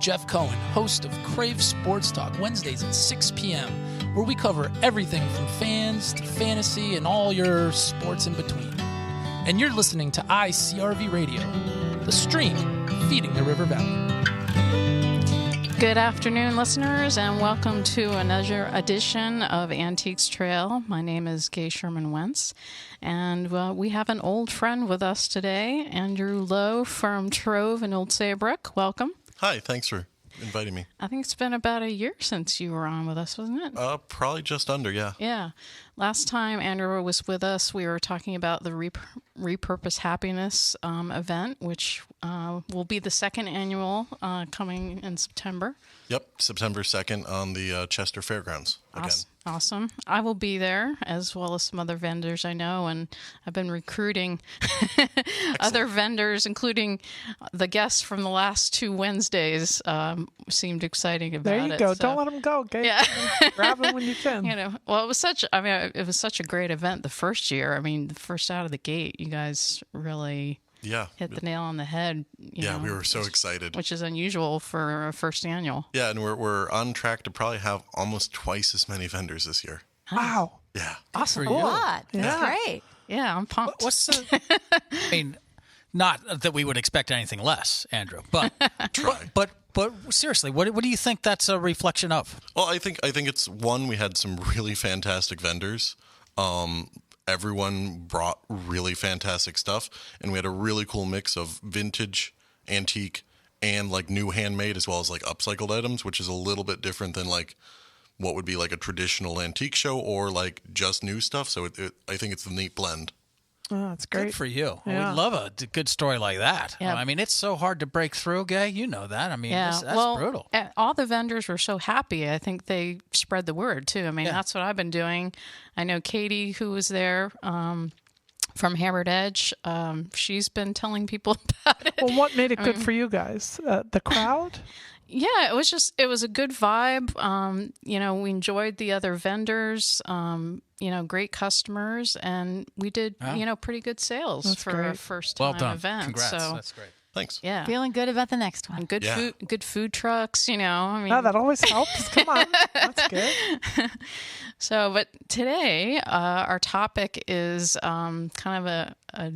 Jeff Cohen, host of Crave Sports Talk, Wednesdays at 6 p.m., where we cover everything from fans to fantasy and all your sports in between. And you're listening to ICRV Radio, the stream feeding the River Valley. Good afternoon, listeners, and welcome to another edition of Antiques Trail. My name is Gay Sherman Wentz, and we have an old friend with us today, Andrew Lowe from Trove in Old Saybrook. Welcome. Hi, thanks for inviting me. I think it's been about a year since you were on with us, wasn't it? Probably just under, yeah. Yeah. Last time Andrew was with us, we were talking about the Repurpose Happiness event, which will be the second annual coming in September. Yep, September 2nd on the Chester Fairgrounds again. Awesome. I will be there, as well as some other vendors I know, and I've been recruiting other vendors, including the guests from the last two Wednesdays. Seemed exciting about it. There you go. So. Don't let them go. Okay? Yeah. Grab them when you can. Well, it was such a great event the first year. I mean, the first out of the gate, you guys really hit the nail on the head. You know, we were so excited. Which is unusual for a first annual. Yeah, and we're on track to probably have almost twice as many vendors this year. Wow. Yeah. Awesome. A lot. Yeah. That's great. Yeah, I'm pumped. What's the... I mean, not that we would expect anything less, Andrew, but Try. But seriously, what do you think that's a reflection of? Well, I think it's one, we had some really fantastic vendors. Everyone brought really fantastic stuff, and we had a really cool mix of vintage, antique, and like new handmade, as well as like upcycled items, which is a little bit different than like what would be like a traditional antique show or like just new stuff. So I think it's a neat blend. Oh, that's great. Good for you. Yeah. We love a good story like that. Yeah. I mean, it's so hard to break through, Gay. You know that. I mean, that's brutal. All the vendors were so happy. I think they spread the word, too. I mean, that's what I've been doing. I know Katie, who was there from Hammered Edge, she's been telling people about it. Well, what made it good for you guys? The crowd? Yeah, it was a good vibe. We enjoyed the other vendors, great customers, and we did, pretty good sales That's for great. our first Well time done. event. Congrats. So, That's great. Thanks. yeah. Feeling good about the next one. And good food trucks, I mean. Oh, that always helps. Come on. That's good. So, but today, our topic is kind of a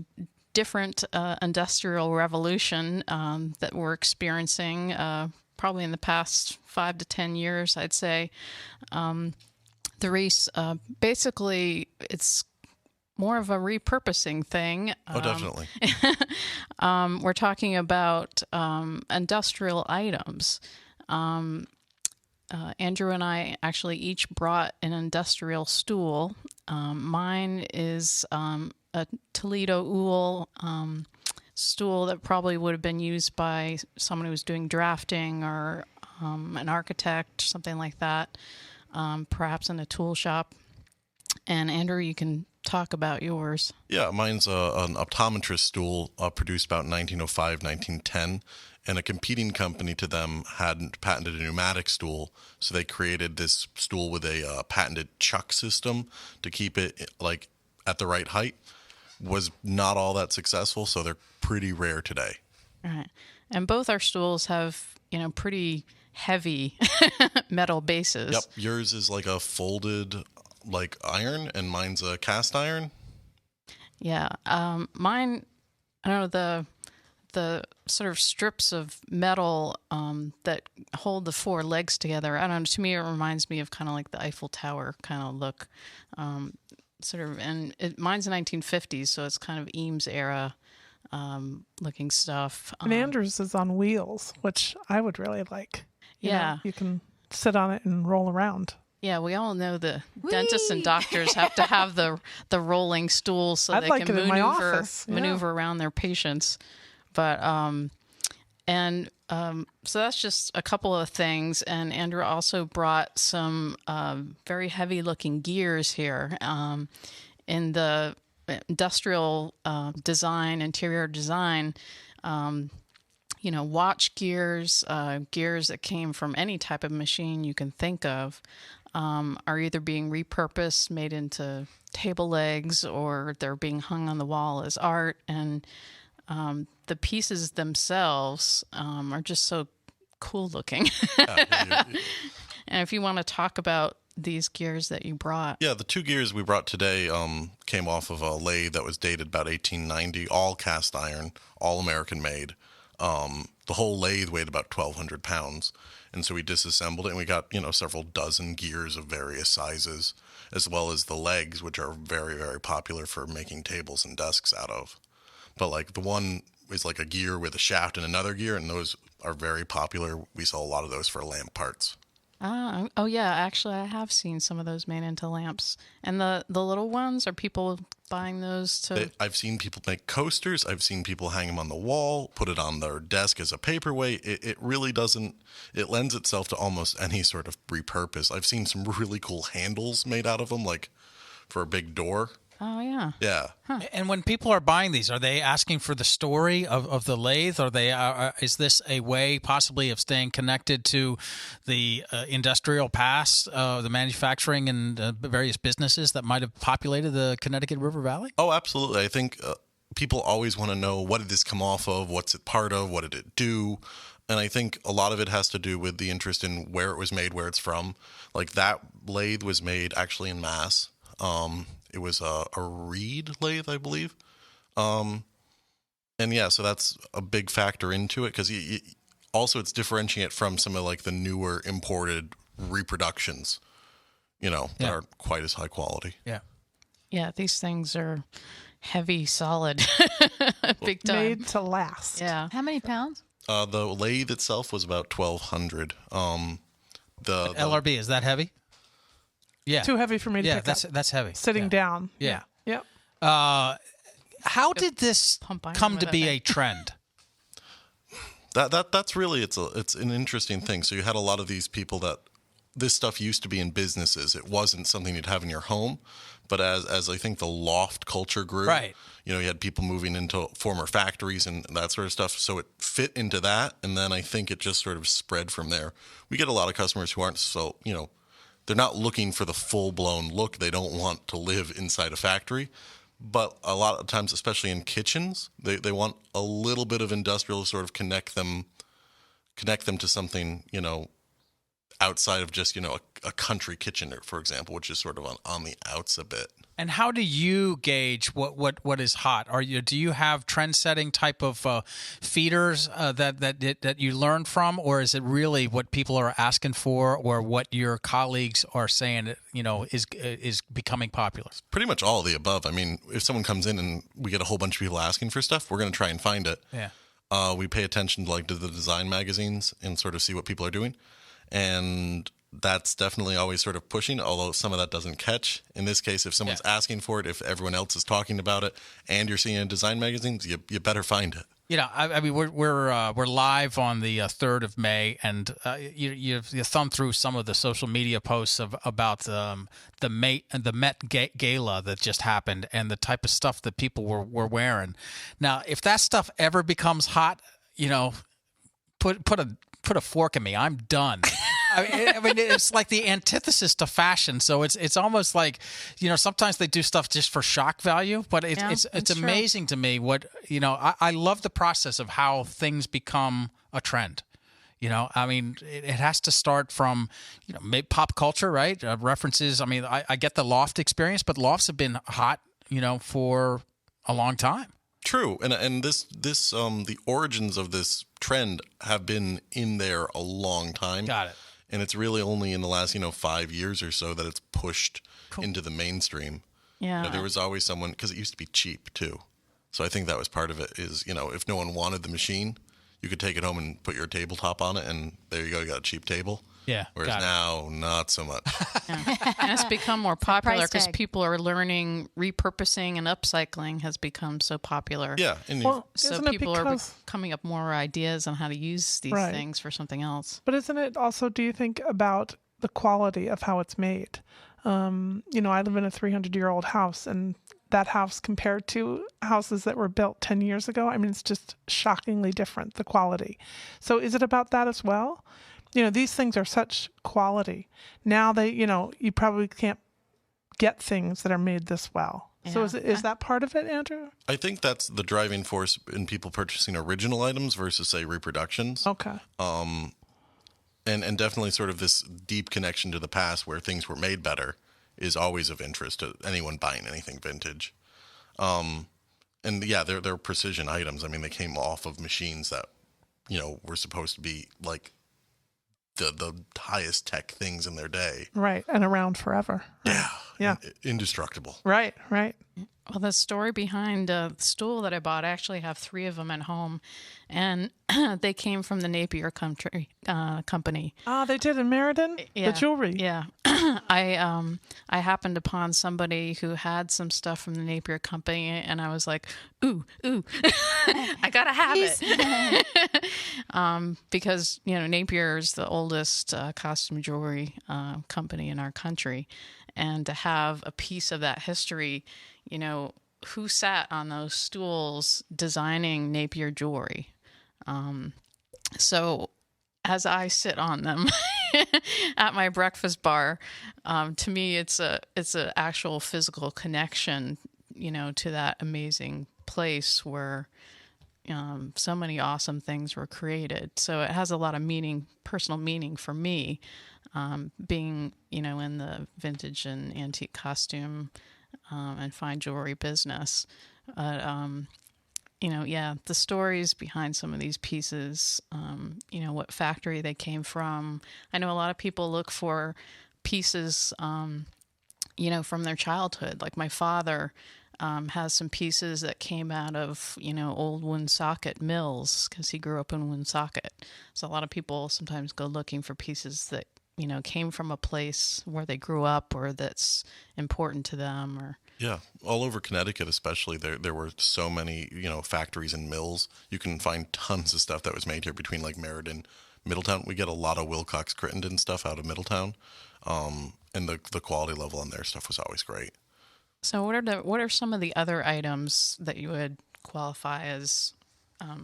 different industrial revolution that we're experiencing probably in the past 5 to 10 years, I'd say. The race, basically, it's more of a repurposing thing. Oh, definitely. We're talking about industrial items. Andrew and I actually each brought an industrial stool. Mine is a Toledo Uhl stool that probably would have been used by someone who was doing drafting or an architect, something like that, perhaps in a tool shop. And Andrew, you can talk about yours. Yeah, mine's an optometrist stool produced about 1905, 1910. And a competing company to them hadn't patented a pneumatic stool, so they created this stool with a patented chuck system to keep it like at the right height. Was not all that successful, so they're pretty rare today. Right. And both our stools have, pretty heavy metal bases. Yep, yours is like a folded like iron, and mine's a cast iron. Yeah, mine, I don't know, the sort of strips of metal that hold the four legs together. I don't know. To me, it reminds me of kind of like the Eiffel Tower kind of look. Mine's 1950s, so it's kind of Eames era looking stuff. And Andrews is on wheels, which I would really like. You can sit on it and roll around. Yeah, we all know the dentists and doctors have to have the rolling stools so I'd they like can it in my office. maneuver around their patients. But so that's just a couple of things. And Andrew also brought some very heavy-looking gears here in the industrial design, interior design. Watch gears, gears that came from any type of machine you can think of, are either being repurposed, made into table legs, or they're being hung on the wall as art. And the pieces themselves are just so cool looking. And if you want to talk about these gears that you brought. Yeah, the 2 gears we brought today came off of a lathe that was dated about 1890, all cast iron, all American made. The whole lathe weighed about 1,200 pounds. And so we disassembled it, and we got, several dozen gears of various sizes, as well as the legs, which are very, very popular for making tables and desks out of. But like the one is like a gear with a shaft and another gear, and those are very popular. We sell a lot of those for lamp parts. Oh yeah, actually I have seen some of those made into lamps. And the little ones, are people buying those to... I've seen people make coasters. I've seen people hang them on the wall, put it on their desk as a paperweight. It really doesn't... It lends itself to almost any sort of repurpose. I've seen some really cool handles made out of them, like for a big door. Oh, yeah. Yeah. Huh. And when people are buying these, are they asking for the story of the lathe? Or is this a way possibly of staying connected to the industrial past, the manufacturing and various businesses that might have populated the Connecticut River Valley? Oh, absolutely. I think people always want to know, what did this come off of? What's it part of? What did it do? And I think a lot of it has to do with the interest in where it was made, where it's from. Like that lathe was made actually in Mass. It was a reed lathe, I believe. And yeah, so that's a big factor into it, because also it's differentiating it from some of like the newer imported reproductions, that aren't quite as high quality. Yeah. Yeah, these things are heavy, solid, big time. Made to last. Yeah. How many pounds? The lathe itself was about 1,200. The LRB, is that heavy? Yeah. Too heavy for me to pick up. That's heavy. Sitting down. Yeah. Yep. How did this Pump iron come with to that be thing. a trend? That's really it's an interesting thing. So you had a lot of these people that this stuff used to be in businesses. It wasn't something you'd have in your home, but as I think the loft culture grew, Right. You had people moving into former factories and that sort of stuff. So it fit into that, and then I think it just sort of spread from there. We get a lot of customers who aren't so they're not looking for the full-blown look. They don't want to live inside a factory. But a lot of times, especially in kitchens, they want a little bit of industrial to sort of connect them to something, outside of just, a country kitchen, for example, which is sort of on the outs a bit. And how do you gauge what is hot? Do you have trend-setting type of feeders that you learn from, or is it really what people are asking for, or what your colleagues are saying is becoming popular? Pretty much all of the above. I mean, if someone comes in and we get a whole bunch of people asking for stuff, we're going to try and find it. Yeah. We pay attention to the design magazines and sort of see what people are doing, and that's definitely always sort of pushing, although some of that doesn't catch. In this case, if someone's asking for it, if everyone else is talking about it, and you're seeing it in design magazines, you better find it. I mean, we're live on the 3rd of May, and you thumb through some of the social media posts about the Met Gala that just happened, and the type of stuff that people were wearing. Now, if that stuff ever becomes hot, put a fork in me. I'm done. I mean, it's like the antithesis to fashion. So it's almost like, sometimes they do stuff just for shock value, but it's amazing to me what, I love the process of how things become a trend. I mean, it has to start from, pop culture, right? References. I mean, I get the loft experience, but lofts have been hot, for a long time. True, and this the origins of this trend have been in there a long time. Got it. And it's really only in the last 5 years or so that it's pushed into the mainstream. Yeah. There was always someone, because it used to be cheap too. So I think that was part of it. Is if no one wanted the machine, you could take it home and put your tabletop on it, and there you go, you got a cheap table. Yeah. Whereas now, not so much. Yeah. And it's become more popular price because tag. people are learning repurposing, and upcycling has become so popular. Yeah. And Well, So isn't it people are because, coming up more ideas on how to use these Right. things for something else. but isn't it also, do you think, about the quality of how it's made? I live in a 300-year-old house, and that house compared to houses that were built 10 years ago, I mean, it's just shockingly different, the quality. So is it about that as well? These things are such quality. Now you probably can't get things that are made this well. So Yeah. is that part of it, Andrew? I think that's the driving force in people purchasing original items versus, say, reproductions. Okay. And definitely sort of this deep connection to the past where things were made better is always of interest to anyone buying anything vintage. And yeah, they're precision items. I mean, they came off of machines that, were supposed to be like the highest tech things in their day. Right. And around forever. Yeah. Yeah. Indestructible. Right. Well, the story behind the stool that I bought, I actually have 3 of them at home, and they came from the Napier company. They did in Meriden? Yeah, The jewelry. Yeah. I happened upon somebody who had some stuff from the Napier company, and I was like, ooh, I gotta have it. Because, Napier is the oldest costume jewelry company in our country, and to have a piece of that history, who sat on those stools designing Napier jewelry? So as I sit on them at my breakfast bar, to me, it's a actual physical connection, to that amazing place where so many awesome things were created. So it has a lot of personal meaning for me, being, in the vintage and antique costume and fine jewelry business. The stories behind some of these pieces, what factory they came from. I know a lot of people look for pieces, from their childhood. Like my father has some pieces that came out of, old Woonsocket mills because he grew up in Woonsocket. So a lot of people sometimes go looking for pieces that, came from a place where they grew up or that's important to them. Or Yeah, all over Connecticut especially, there were so many, factories and mills. You can find tons of stuff that was made here between like Meriden, Middletown. We get a lot of Wilcox Crittenden stuff out of Middletown, and the quality level on their stuff was always great. So what are some of the other items that you would qualify as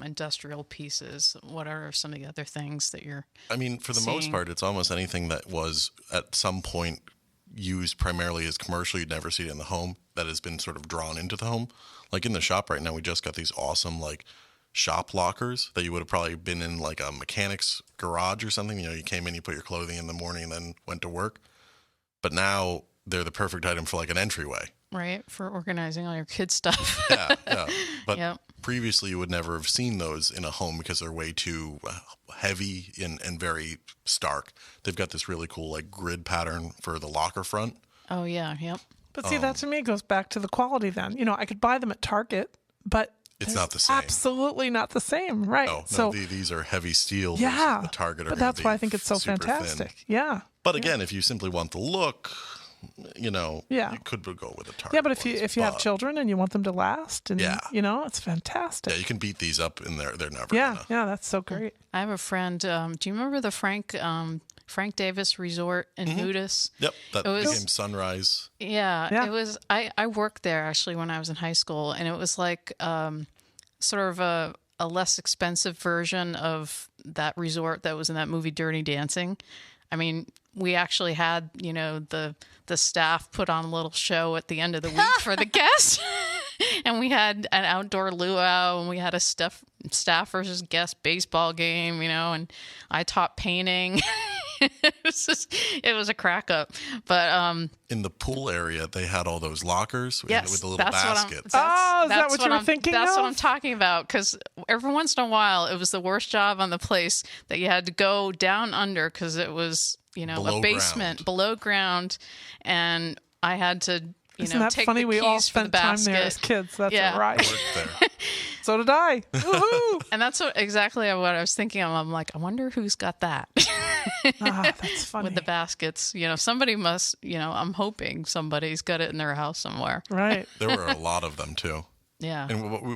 industrial pieces? What are some of the other things that you're I mean, for the seeing? most part, it's almost anything that was at some point used primarily as commercial. You'd never see it in the home that has been sort of drawn into the home. Like in the shop right now, we just got these awesome like shop lockers that you would have probably been in like a mechanic's garage or something. You came in, you put your clothing in the morning and then went to work. But now they're the perfect item for like an entryway. Right, for organizing all your kids' stuff. Yeah. But Yep. previously you would never have seen those in a home because they're way too heavy and very stark. They've got this really cool like grid pattern for the locker front. Oh, yeah, yep. But see, that to me goes back to the quality then. I could buy them at Target, but It's not the same. Absolutely not the same, right? No, these are heavy steel. Yeah, The Target are but that's gonna why I be think it's so super fantastic. thin. Yeah. But again, if you simply want the look, Yeah. you could go with a Target. Yeah, but if ones, you have children and you want them to last, and Yeah. it's fantastic. yeah, you can beat these up, and they're never Yeah, gonna. that's so great. I have a friend. Do you remember the Frank Davis Resort in Nudis? Yep, that It was- became Sunrise. Yeah, it was. I worked there actually when I was in high school, and it was like sort of a less expensive version of that resort that was in that movie Dirty Dancing. I mean, we actually had the staff put on a little show at the end of the week for the guests. And we had an outdoor luau, and we had a staff versus guest baseball game, and I taught painting. It was a crack up. But In the pool area, they had all those lockers yes, with the little baskets. is that what you were thinking That's of? what I'm talking about. Because every once in a while, it was the worst job on the place that you had to go down under because it was, Below a basement ground. below ground, and I had to. Isn't that take funny? the We all keys for the spent time there basket. as kids. That's Yeah. right. Worked there. So did I. Woohoo! And that's exactly what I was thinking of. I'm like, I wonder who's got that That's funny. with the baskets. Somebody must, I'm hoping somebody's got it in their house somewhere. Right. There were a lot of them too. Yeah.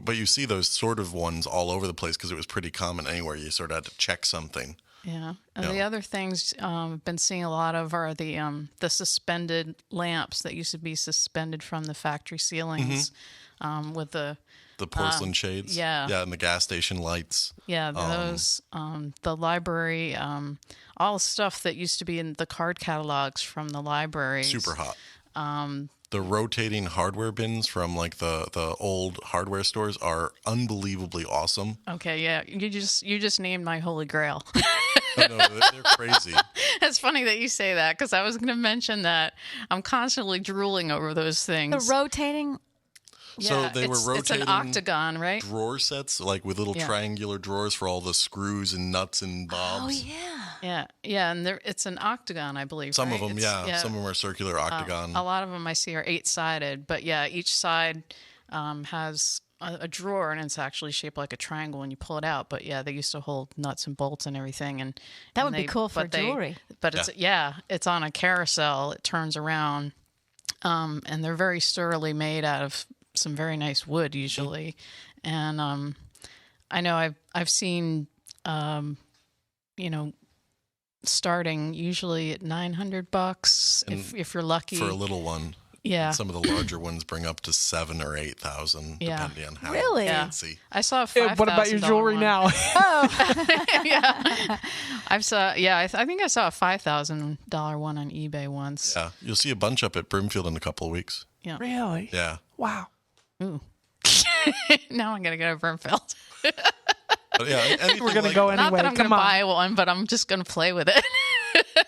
But you see those sort of ones all over the place because it was pretty common anywhere. You sort of had to check something. Yeah. And Yeah. the other things I've been seeing a lot of are the suspended lamps that used to be suspended from the factory ceilings with the porcelain shades. yeah. Yeah, and the gas station lights. those the library all stuff that used to be in the card catalogs from the libraries. Super hot. The rotating hardware bins from like the old hardware stores are unbelievably awesome. Okay, yeah. You just named my holy grail. No, they're crazy. It's funny that you say that because I was going to mention that I'm constantly drooling over those things. The rotating. So they were It's rotating an octagon, right? drawer sets, like with little Yeah. triangular drawers for all the screws and nuts and bobs. Oh yeah. Yeah, and it's an octagon, I believe. Some right? of them, It's- Some of them are circular octagon. A lot of them I see are 8-sided, but yeah, each side has a drawer, and it's actually shaped like a triangle when you pull it out. But yeah, they used to hold nuts and bolts and everything, and That would be cool for but they- jewelry. But it's on a carousel. It turns around, and they're very sturdy, made out of some very nice wood usually. And I know I've seen starting usually at $900 if you're lucky. For a little one. Yeah. Some of the larger ones bring up to $7,000 or $8,000, Yeah. depending on how Really? fancy. I saw a Yeah, $5,000 what about your jewelry one. now? Yeah, I think I saw a $5,000 one on eBay once. Yeah, you'll see a bunch up at Brimfield in a couple of weeks. Really? Yeah. Wow. Ooh. Now I'm gonna go to Brimfield. But yeah, anything We're gonna like- go anyway. Not that I'm Come gonna on. buy one, but I'm just gonna play with it.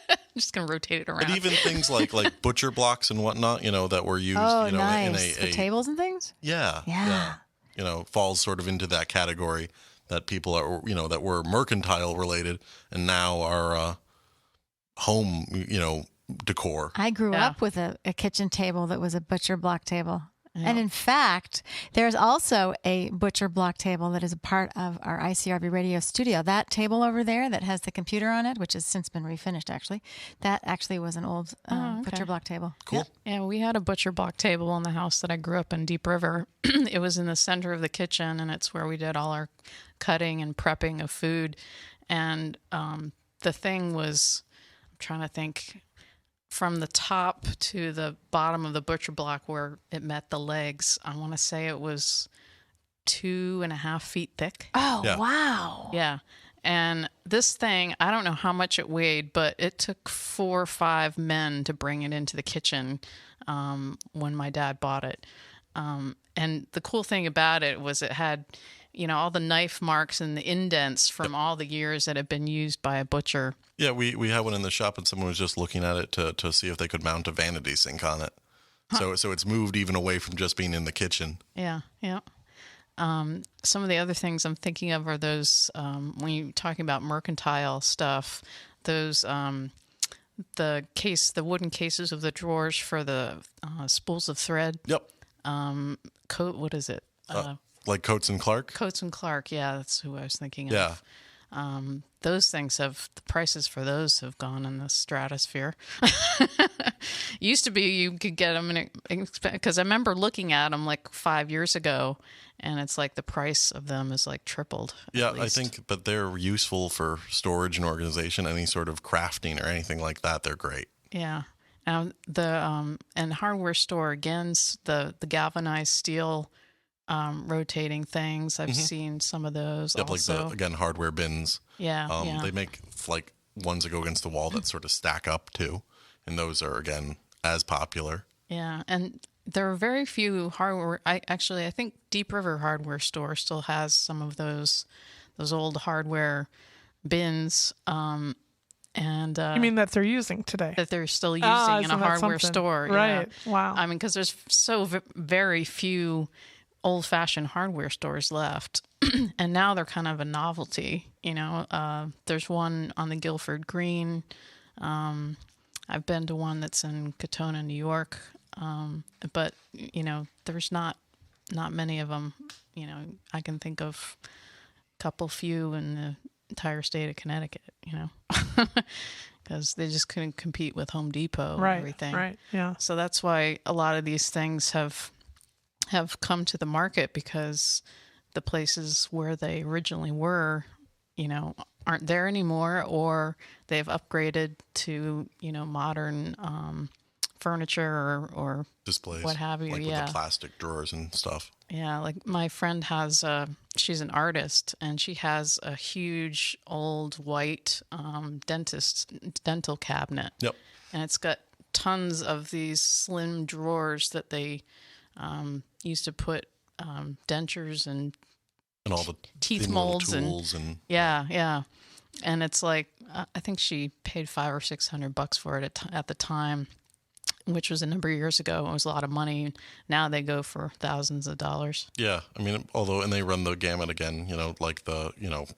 I'm just gonna rotate it around. But even things like butcher blocks and whatnot, that were used, Oh, in nice. For a tables and things? yeah, falls sort of into that category that people are, that were mercantile related and now are home, decor. I grew Yeah. up with a kitchen table that was a butcher block table. And in fact, there's also a butcher block table that is a part of our ICRV radio studio. That table over there that has the computer on it, which has since been refinished actually, that actually was an old butcher block table. Cool. Yeah, we had a butcher block table in the house that I grew up in, Deep River. It was in the center of the kitchen, and it's where we did all our cutting and prepping of food. And the thing was, I'm trying to think, from the top to the bottom of the butcher block where it met the legs, I want to say it was 2.5 feet thick. Oh, Yeah. wow. Yeah. And this thing, I don't know how much it weighed, but it took 4 or 5 men to bring it into the kitchen when my dad bought it. And the cool thing about it was it had, all the knife marks and the indents from all the years that had been used by a butcher. Yeah, we had one in the shop, and someone was just looking at it to see if they could mount a vanity sink on it. So it's moved even away from just being in the kitchen. Yeah, yeah. Some of the other things I'm thinking of are those, when you're talking about mercantile stuff, those, the wooden cases of the drawers for the spools of thread. Yep. What is it? Like Coates and Clark. Coates and Clark. Yeah, that's who I was thinking Yeah. of. Those things the prices for those have gone in the stratosphere. Used to be you could get them because I remember looking at them like 5 years ago, and it's like the price of them is like tripled. at Yeah, I least. think, but they're useful for storage and organization, any sort of crafting or anything like that. They're great. Yeah. Now the and hardware store again, the galvanized steel rotating things. I've seen some of those. Yep, also. like again, hardware bins. Yeah. They make like ones that go against the wall that sort of stack up too, and those are again as popular. Yeah, and there are very few hardware. I think Deep River Hardware Store still has some of those old hardware bins. And You mean that they're using today? that they're still using in isn't a that hardware something? store. Right. Yeah. Wow. I mean, because there's so very few old-fashioned hardware stores left, and now they're kind of a novelty. There's one on the Guilford Green. I've been to one that's in Katona, New York, but there's not many of them. I can think of a couple few in the entire state of Connecticut. Because they just couldn't compete with Home Depot right. and everything. Right. Yeah. So that's why a lot of these things have come to the market, because the places where they originally were, aren't there anymore, or they've upgraded to, modern furniture or Displays, what have you. like Yeah. with the plastic drawers and stuff. Yeah, like my friend has she's an artist, and she has a huge old white dental cabinet. Yep. And it's got tons of these slim drawers that they used to put dentures and And all the teeth thin little molds tools and yeah. And it's like, I think she paid $500 or $600 for it at the time, which was a number of years ago. It was a lot of money. Now they go for thousands of dollars. Yeah, I mean, and they run the gamut again, like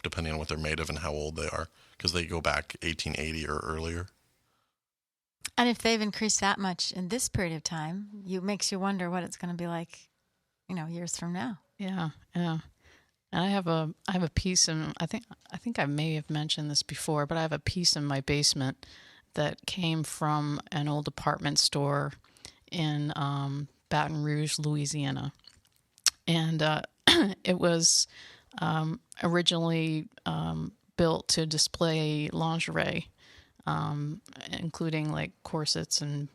depending on what they're made of and how old they are, because they go back 1880 or earlier. And if they've increased that much in this period of time, it makes you wonder what it's going to be like, years from now. Yeah, yeah. And I have a piece in, I think I may have mentioned this before, but I have a piece in my basement that came from an old department store in Baton Rouge, Louisiana. And it was originally built to display lingerie, including like corsets and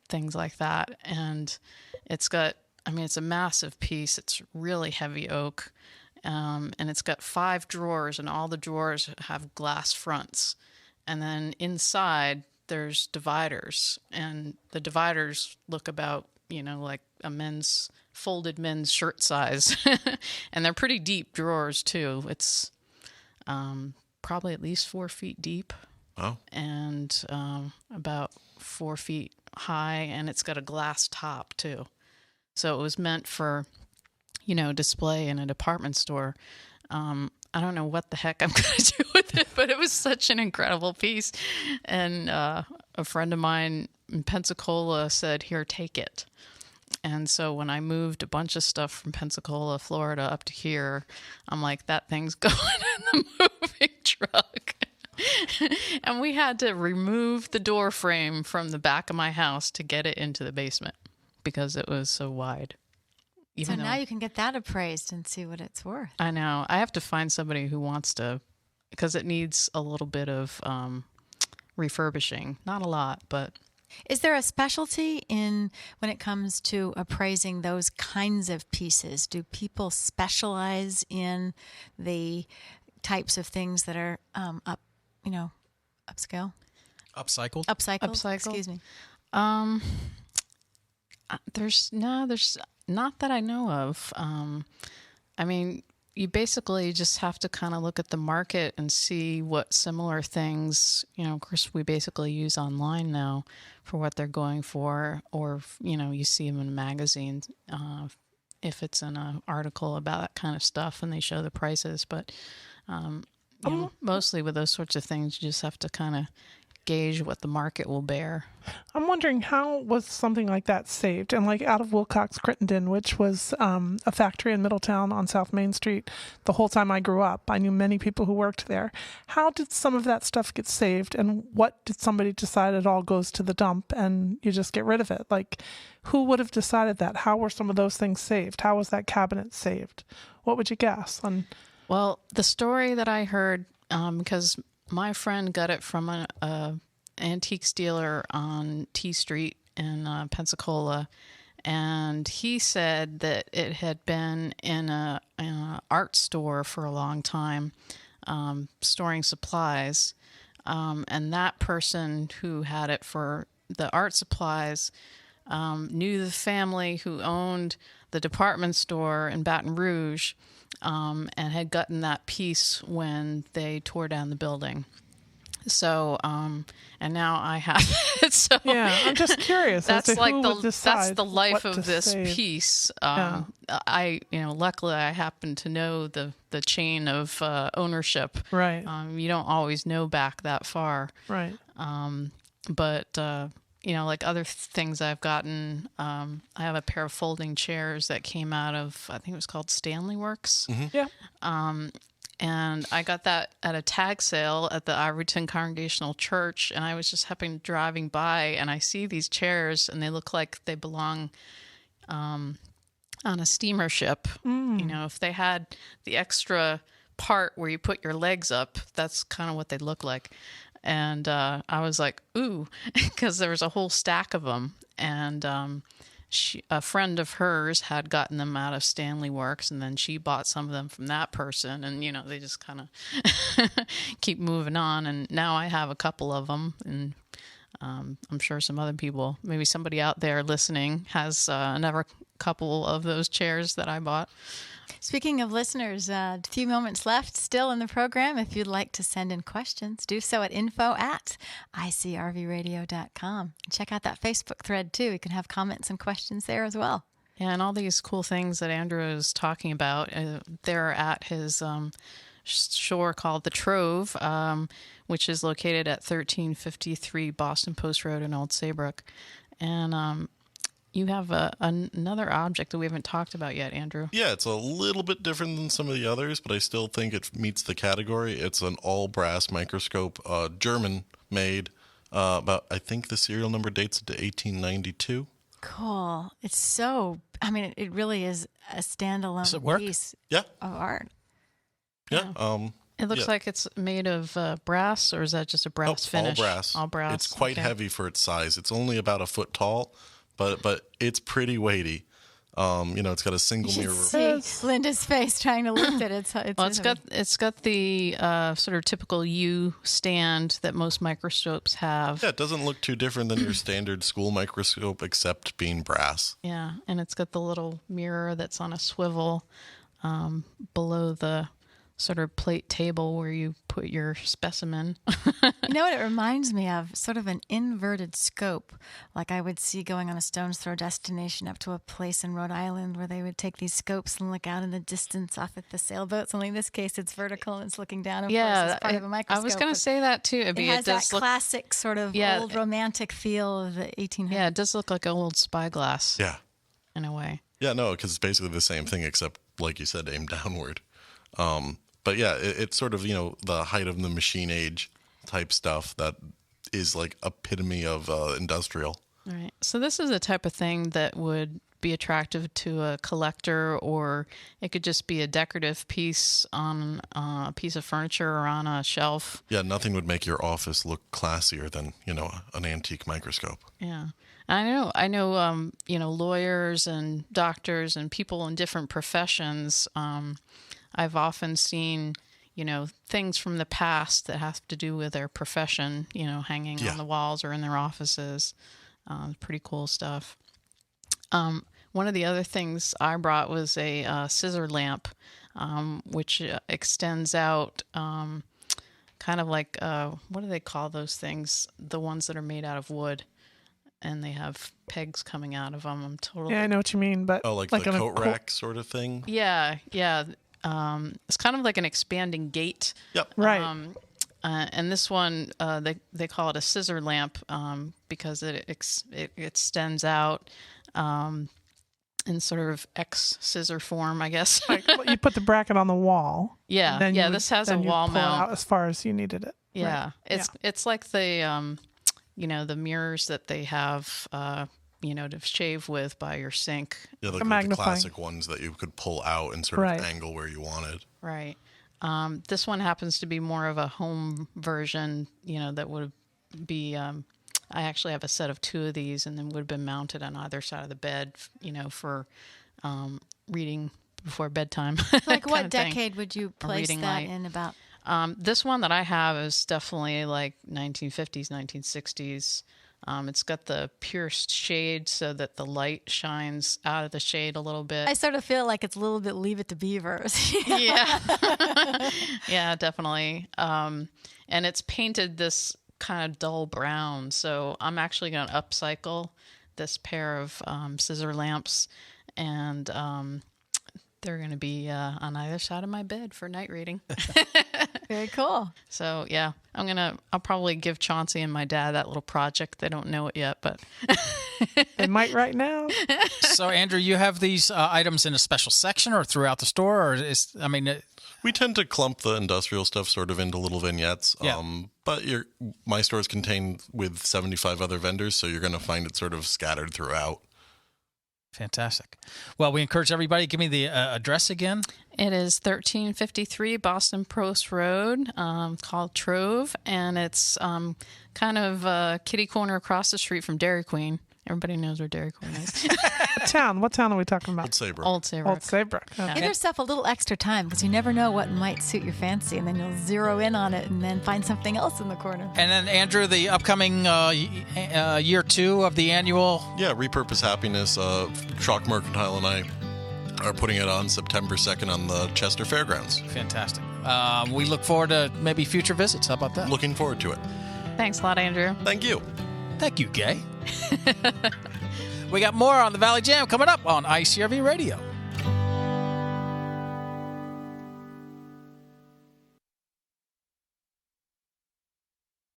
things like that. And it's a massive piece. It's really heavy oak. And it's got 5 drawers, and all the drawers have glass fronts. And then inside there's dividers, and the dividers look about, like a folded men's shirt size. And they're pretty deep drawers too. It's probably at least 4 feet deep. Oh. And about 4 feet high, and it's got a glass top too. So it was meant for, display in a department store. I don't know what the heck I'm going to do with it, but it was such an incredible piece. And a friend of mine in Pensacola said, "Here, take it." And so when I moved a bunch of stuff from Pensacola, Florida up to here, I'm like, that thing's going in the moving truck. And we had to remove the door frame from the back of my house to get it into the basement because it was so wide. So now you can get that appraised and see what it's worth. I know. I have to find somebody who wants to, because it needs a little bit of refurbishing. Not a lot, but... Is there a specialty when it comes to appraising those kinds of pieces? Do people specialize in the types of things that are upscale? Upcycled? Excuse me. There's not that I know of. I mean, you basically just have to kind of look at the market and see what similar things, of course, we basically use online now for what they're going for, or, you see them in magazines if it's in an article about that kind of stuff and they show the prices. But mostly with those sorts of things, you just have to kind of gauge what the market will bear. I'm wondering, how was something like that saved? And like out of Wilcox Crittenden, which was a factory in Middletown on South Main Street, the whole time I grew up, I knew many people who worked there. How did some of that stuff get saved? And what did somebody decide it all goes to the dump and you just get rid of it? Like, who would have decided that? How were some of those things saved? How was that cabinet saved? What would you guess? Well, the story that I heard, because my friend got it from an antiques dealer on T Street in Pensacola, and he said that it had been in an art store for a long time, storing supplies, and that person who had it for the art supplies knew the family who owned the department store in Baton Rouge, and had gotten that piece when they tore down the building. So, and now I have it. So yeah, I'm just curious. That's like that's the life of this piece. Luckily I happen to know the chain of ownership. Right. You don't always know back that far. Right. But like other things I've gotten, I have a pair of folding chairs that came out of, I think it was called Stanley Works. Mm-hmm. Yeah. And I got that at a tag sale at the Ivoryton Congregational Church, and I was just driving by, and I see these chairs, and they look like they belong on a steamer ship. If they had the extra part where you put your legs up, that's kind of what they look like. And I was like, ooh, because there was a whole stack of them. And a friend of hers had gotten them out of Stanley Works, and then she bought some of them from that person. And, they just kind of keep moving on. And now I have a couple of them. And I'm sure some other people, maybe somebody out there listening, has another couple of those chairs that I bought. Speaking of listeners, a few moments left still in the program. If you'd like to send in questions, do so at info@icrvradio.com. Check out that Facebook thread, too. You can have comments and questions there as well. Yeah, and all these cool things that Andrew is talking about, they're at his shore called the Trove, which is located at 1353 Boston Post Road in Old Saybrook. And you have another object that we haven't talked about yet, Andrew. Yeah, it's a little bit different than some of the others, but I still think it meets the category. It's an all-brass microscope, German-made. I think the serial number dates to 1892. Cool. It's so, it really is a standalone piece of art. Yeah. It looks like it's made of brass, or is that just a brass finish? All brass. All brass. It's quite heavy for its size. It's only about a foot tall, but it's pretty weighty. It's got a single mirror. See Linda's face trying to lift it. It's got the sort of typical U stand that most microscopes have. Yeah, it doesn't look too different than your standard school microscope, except being brass. Yeah, and it's got the little mirror that's on a swivel below the sort of plate table where you put your specimen. You know what it reminds me of? Sort of an inverted scope, like I would see going on a stone's throw destination up to a place in Rhode Island where they would take these scopes and look out in the distance off at the sailboats. Only in this case, it's vertical and it's looking down. Of course, it's part of a microscope. I was going to say that too. It has that classic sort of old romantic feel of the 1800s. Yeah, it does look like an old spyglass. Yeah, in a way. Yeah, no, because it's basically the same thing, except like you said, aimed downward. But yeah, it's sort of, the height of the machine age type stuff that is like epitome of industrial. All right. So this is the type of thing that would be attractive to a collector, or it could just be a decorative piece on a piece of furniture or on a shelf. Yeah, nothing would make your office look classier than, an antique microscope. Yeah. I know, lawyers and doctors and people in different professions, I've often seen, things from the past that have to do with their profession, hanging on the walls or in their offices. Pretty cool stuff. One of the other things I brought was a scissor lamp, which extends out kind of like, what do they call those things? The ones that are made out of wood. And they have pegs coming out of them. Yeah, I know what you mean, but like the coat rack sort of thing. Yeah. It's kind of like an expanding gate. Yep. Right. And this one, they call it a scissor lamp because it extends out in sort of X scissor form, I guess. Like, you put the bracket on the wall. Yeah. This has a wall mount out as far as you needed it. Yeah. Right. It's like the the mirrors that they have, to shave with by your sink. Yeah, like the classic ones that you could pull out and sort of angle where you wanted. Right. This one happens to be more of a home version, that would be, I actually have a set of 2 of these, and then would have been mounted on either side of the bed, for reading before bedtime. Like what decade would you place that light in about? This one that I have is definitely like 1950s, 1960s. It's got the pierced shade so that the light shines out of the shade a little bit. I sort of feel like it's a little bit Leave It to Beavers. Yeah. Yeah, definitely. And it's painted this kind of dull brown. So I'm actually going to upcycle this pair of scissor lamps, and they're going to be on either side of my bed for night reading. Very cool. So yeah, I'll probably give Chauncey and my dad that little project. They don't know it yet, but they might right now. So Andrew, you have these items in a special section or throughout the store, or we tend to clump the industrial stuff sort of into little vignettes. Yeah. But my store is contained with 75 other vendors, so you're going to find it sort of scattered throughout. Fantastic. Well, we encourage everybody. Give me the address again. It is 1353 Boston Post Road, called Trove, and it's kind of kitty corner across the street from Dairy Queen. Everybody knows where Dairy Queen is. What town are we talking about? Old Saybrook. Old Saybrook. Okay. Give yourself a little extra time, because you never know what might suit your fancy, and then you'll zero in on it and then find something else in the corner. And then, Andrew, the upcoming year 2 of the annual... Yeah, Repurpose Happiness, Chalk Mercantile and I are putting it on September 2nd on the Chester Fairgrounds. Fantastic. We look forward to maybe future visits. How about that? Looking forward to it. Thanks a lot, Andrew. Thank you. Thank you, Gay. We got more on the Valley Jam coming up on ICRV Radio.